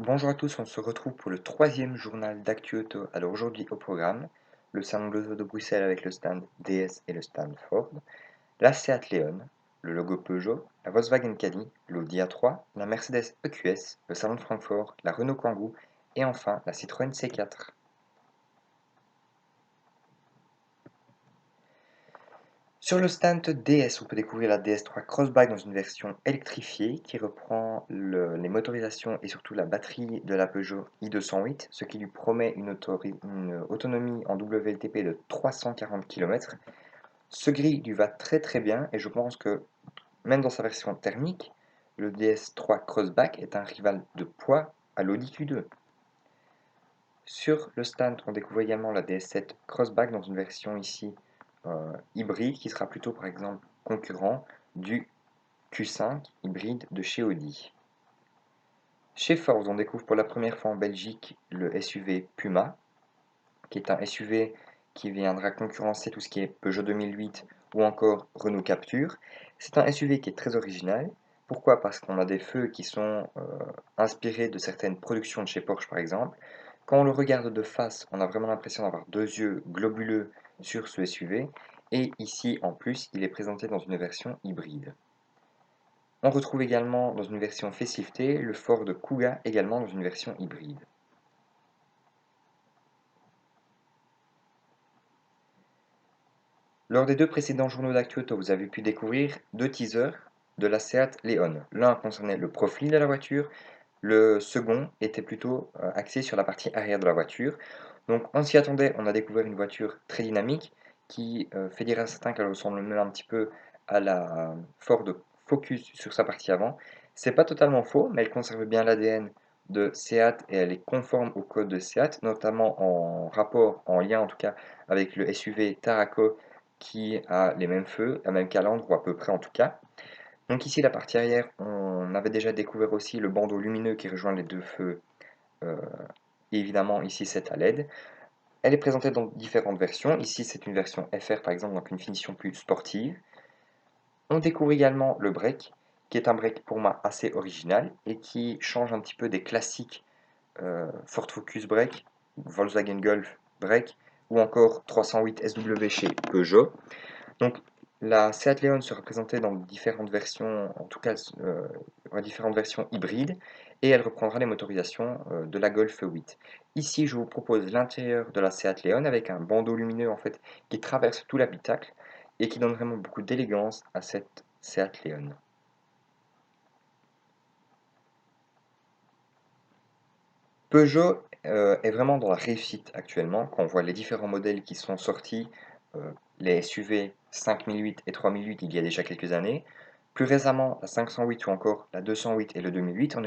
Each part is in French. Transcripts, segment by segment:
Bonjour à tous, on se retrouve pour le troisième journal d'Actu Auto. Alors aujourd'hui au programme, le salon de l'auto de Bruxelles avec le stand DS et le stand Ford, la Seat Leon, le logo Peugeot, la Volkswagen Caddy, l'Audi A3, la Mercedes EQS, le salon de Francfort, la Renault Kangoo et enfin la Citroën C4. Sur le stand DS, on peut découvrir la DS3 Crossback dans une version électrifiée qui reprend les motorisations et surtout la batterie de la Peugeot i208, ce qui lui promet une autonomie en WLTP de 340 km. Ce gris lui va très très bien et je pense que même dans sa version thermique, le DS3 Crossback est un rival de poids à l'Audi Q2. Sur le stand, on découvre également la DS7 Crossback dans une version ici hybride qui sera plutôt par exemple concurrent du Q5 hybride de chez Audi. Chez Ford, on découvre pour la première fois en Belgique le SUV Puma, qui est un SUV qui viendra concurrencer tout ce qui est Peugeot 2008 ou encore Renault Captur. C'est un SUV qui est très original. Pourquoi? Parce qu'on a des feux qui sont inspirés de certaines productions de chez Porsche par exemple. Quand on le regarde de face, on a vraiment l'impression d'avoir deux yeux globuleux sur ce SUV. Et ici, en plus, il est présenté dans une version hybride. On retrouve également dans une version faceliftée le Ford Kuga également dans une version hybride. Lors des deux précédents journaux d'Actu Auto, vous avez pu découvrir deux teasers de la Seat Leon. L'un concernait le profil de la voiture, le second était plutôt axé sur la partie arrière de la voiture. Donc on s'y attendait, on a découvert une voiture très dynamique qui fait dire à certains qu'elle ressemble même un petit peu à la Ford Focus sur sa partie avant. C'est pas totalement faux, mais elle conserve bien l'ADN de Seat et elle est conforme au code de Seat, notamment en rapport, en lien en tout cas, avec le SUV Tarraco qui a les mêmes feux, la même calandre, ou à peu près en tout cas. Donc ici, la partie arrière, on avait déjà découvert aussi le bandeau lumineux qui rejoint les deux feux, euh, et évidemment ici c'est à LED. Elle est présentée dans différentes versions. Ici c'est une version FR par exemple, donc une finition plus sportive. On découvre également le break, qui est un break pour moi assez original et qui change un petit peu des classiques Ford Focus Break, Volkswagen Golf Break ou encore 308 SW chez Peugeot. Donc la Seat Leon sera présentée dans différentes versions, en tout cas différentes versions hybrides, et elle reprendra les motorisations de la Golf 8. Ici, je vous propose l'intérieur de la Seat Leon avec un bandeau lumineux en fait qui traverse tout l'habitacle et qui donne vraiment beaucoup d'élégance à cette Seat Leon. Peugeot est vraiment dans la réussite actuellement quand on voit les différents modèles qui sont sortis, les SUV 5008 et 3008 il y a déjà quelques années. Plus récemment, la 508 ou encore la 208 et le 2008,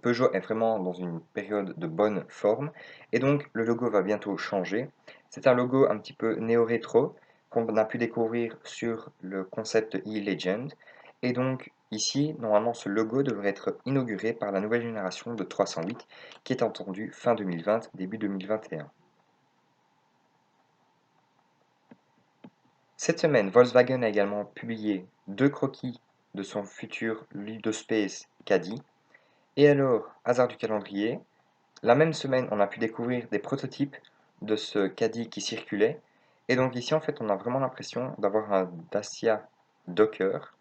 Peugeot est vraiment dans une période de bonne forme et donc le logo va bientôt changer. C'est un logo un petit peu néo-rétro qu'on a pu découvrir sur le concept e-Legend et donc ici, normalement, ce logo devrait être inauguré par la nouvelle génération de 308 qui est attendue fin 2020, début 2021. Cette semaine, Volkswagen a également publié deux croquis de son futur Space Caddy. Et alors, hasard du calendrier, la même semaine, on a pu découvrir des prototypes de ce Caddy qui circulait. Et donc ici, en fait, on a vraiment l'impression d'avoir un Dacia Docker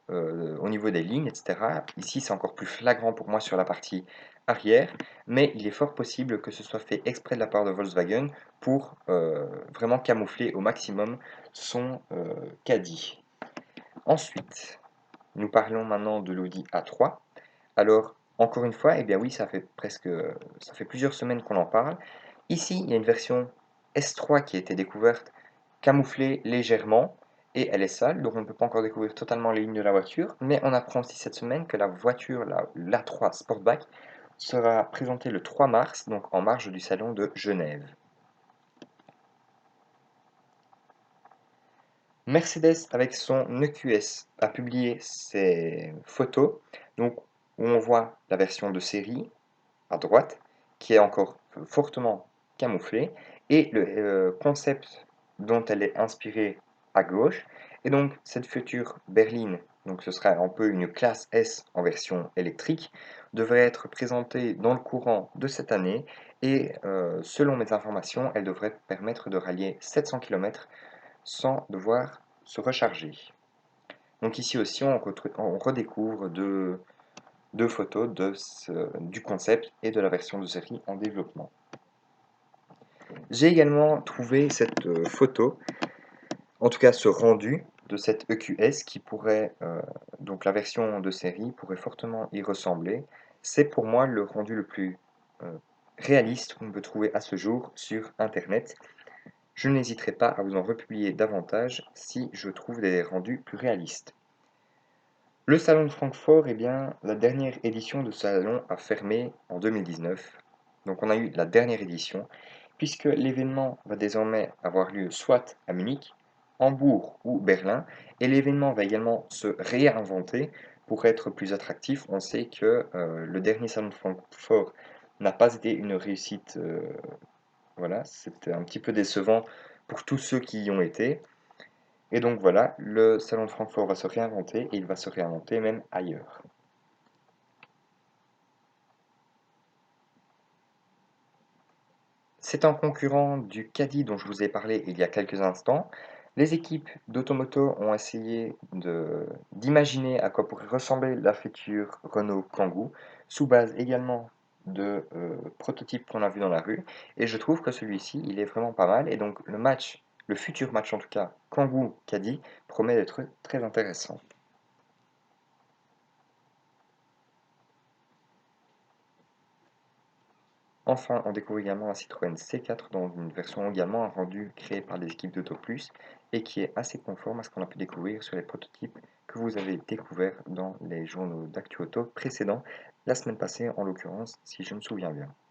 au niveau des lignes, etc. Ici, c'est encore plus flagrant pour moi sur la partie arrière, mais il est fort possible que ce soit fait exprès de la part de Volkswagen pour vraiment camoufler au maximum son caddie. Ensuite, nous parlons maintenant de l'Audi A3. Alors, encore une fois, eh bien oui, ça fait plusieurs semaines qu'on en parle. Ici, il y a une version S3 qui a été découverte, camouflée légèrement, et elle est sale, donc on ne peut pas encore découvrir totalement les lignes de la voiture, mais on apprend aussi cette semaine que la voiture, l'A3 Sportback, sera présentée le 3 mars, donc en marge du salon de Genève. Mercedes, avec son EQS, a publié ses photos, donc où on voit la version de série à droite, qui est encore fortement camouflée, et le concept dont elle est inspirée à gauche. Et donc cette future berline donc ce sera un peu une classe S en version électrique, devrait être présentée dans le courant de cette année et selon mes informations, elle devrait permettre de rallier 700 km sans devoir se recharger. Donc ici aussi, on redécouvre deux photos du concept et de la version de série en développement. J'ai également trouvé cette photo, en tout cas ce rendu de cette EQS qui pourrait, donc la version de série pourrait fortement y ressembler. C'est pour moi le rendu le plus réaliste qu'on peut trouver à ce jour sur Internet. Je n'hésiterai pas à vous en republier davantage si je trouve des rendus plus réalistes. Le salon de Francfort, eh bien, la dernière édition de ce salon a fermé en 2019. Donc on a eu la dernière édition, puisque l'événement va désormais avoir lieu soit à Munich, Hambourg ou Berlin, et l'événement va également se réinventer pour être plus attractif. On sait que le dernier salon de Francfort n'a pas été une réussite, voilà, c'était un petit peu décevant pour tous ceux qui y ont été. Et donc voilà, le salon de Francfort va se réinventer et il va se réinventer même ailleurs. C'est un concurrent du Caddy dont je vous ai parlé il y a quelques instants. Les équipes d'Automoto ont essayé d'imaginer à quoi pourrait ressembler la future Renault Kangoo, sous base également de prototypes qu'on a vus dans la rue. Et je trouve que celui-ci, il est vraiment pas mal. Et donc le futur match en tout cas, Kangoo-Caddy, promet d'être très intéressant. Enfin, on découvre également la Citroën C4 dans une version également un rendu créé par les équipes d'AutoPlus et qui est assez conforme à ce qu'on a pu découvrir sur les prototypes que vous avez découverts dans les journaux d'Actu Auto précédents, la semaine passée en l'occurrence, si je me souviens bien.